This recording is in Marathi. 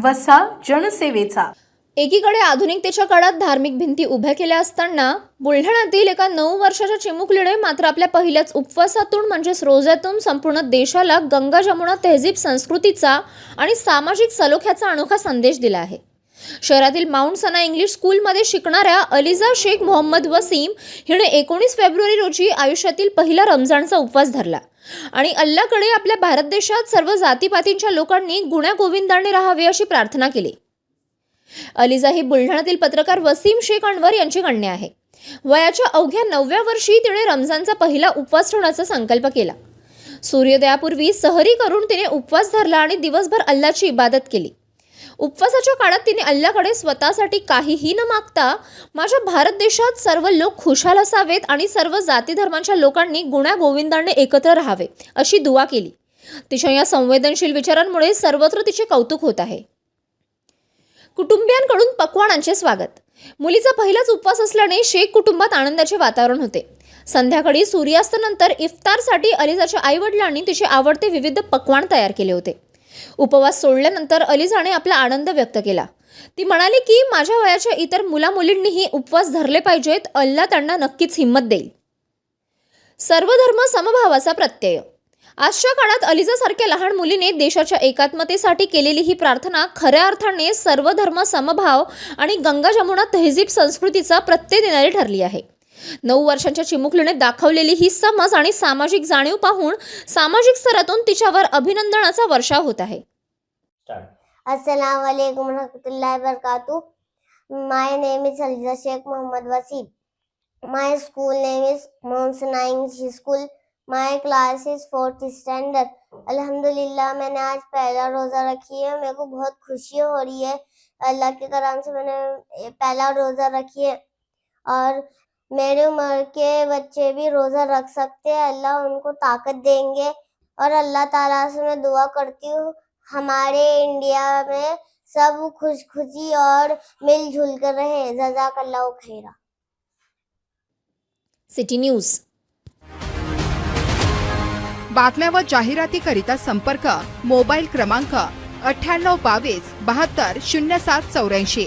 वसा जनसेवेचा। एकीकडे आधुनिकतेच्या काळात धार्मिक भिंती उभ्या केल्या असताना बुलढाण्यातील एका 9 वर्षाच्या चिमुकलीने मात्र आपल्या पहिल्याच उपवासातून म्हणजेच रोज्यातून संपूर्ण देशाला गंगा जमुना तहजीब संस्कृतीचा आणि सामाजिक सलोख्याचा अनोखा संदेश दिला आहे। शहरातील माउंट सना इंग्लिश स्कूलमध्ये शिकणाऱ्या अलिजा शेख मोहम्मद वसीम हिने 19 फेब्रुवारी रोजी आयुष्यातील पहिला रमजानचा उपवास धरला आणि अल्लाहकडे आपल्या भारत देशात सर्व जातीपातींच्या लोकांनी गुण्यागोविंदाने राहावे अशी प्रार्थना केली। अलिजा ही बुलढाण्यातील पत्रकार वसीम शेख अनवर यांची कन्या आहे। वयाच्या अवघ्या 9व्या वर्षी तिने रमजानचा पहिला उपवास ठेवण्याचा संकल्प केला। सूर्योदयापूर्वी सहरी करून तिने उपवास धरला आणि दिवसभर अल्लाहची इबादत केली। उपवासाच्या काळात तिने अल्लाहकडे स्वतःसाठी काहीही न मागता माझ्या भारत देशात सर्व लोक खुशाल असावेत आणि सर्व जाती धर्मांच्या लोकांनी गुण्यागोविंदाने एकत्र राहावे अशी दुआ केली। तिच्या या संवेदनशील विचारांमुळे सर्वत्र तिचे कौतुक होत आहे। कुटुंबियांकडून पक्वानांचे स्वागत। मुलीचा पहिलाच उपवास असल्याने शेख कुटुंबात आनंदाचे वातावरण होते। संध्याकाळी सूर्यास्तानंतर इफ्तारसाठी अलिजाच्या आईवडिलांनी तिचे आवडते विविध पक्वान तयार केले होते। उपवास सोडल्यानंतर अलिजाने आपला आनंद व्यक्त केला। ती म्हणाली की माझ्या वयाच्या इतर मुला-मुलींनीही उपवास धरले पाहिजेत, अल्लाह त्यांना नक्कीच हिम्मत देईल। सर्व धर्म समभावाचा प्रत्यय। आजच्या काळात अलिजासारख्या लहान मुलीने देशाच्या एकात्मतेसाठी केलेली ही प्रार्थना खऱ्या अर्थाने सर्व धर्म समभाव आणि गंगा जमुना तहजीब संस्कृतीचा प्रत्यय देणारी ठरली आहे। 9 वर्षांच्या चिमुकलीने दाखवलेली ही समज आणि सामाजिक जाणीव पाहून सामाजिक स्तरातून तिच्यावर अभिनंदनाचा वर्षाव होत आहे। अस्सलाम वालेकुम रहमतुल्लाहि वबरकातुह। My name is Aliza Shaikh Mohammad Waseem. My school name is mount Sana English school. My class is 4th standard. अल्हम्दुलिल्लाह मैंने आज पहला रोज़ा रखी है। मेरे को बहुत खुशी हो रही है, अल्लाह के करम से मैंने पहला रोज़ा रखी है और मेरे उम्र के बच्चे भी रोज़ा रख सकते हैं। अल्लाह उनको ताकत देंगे और अल्लाह ताला से मैं दुआ करती हूँ हमारे इंडिया में सब खुशी और मिलजुल कर रहे। जज़ाकल्लाहु खैरा। City news. बातम्या व जाहिरातीकरिता संपर्क मोबाईल क्रमांक 9822 72 0784।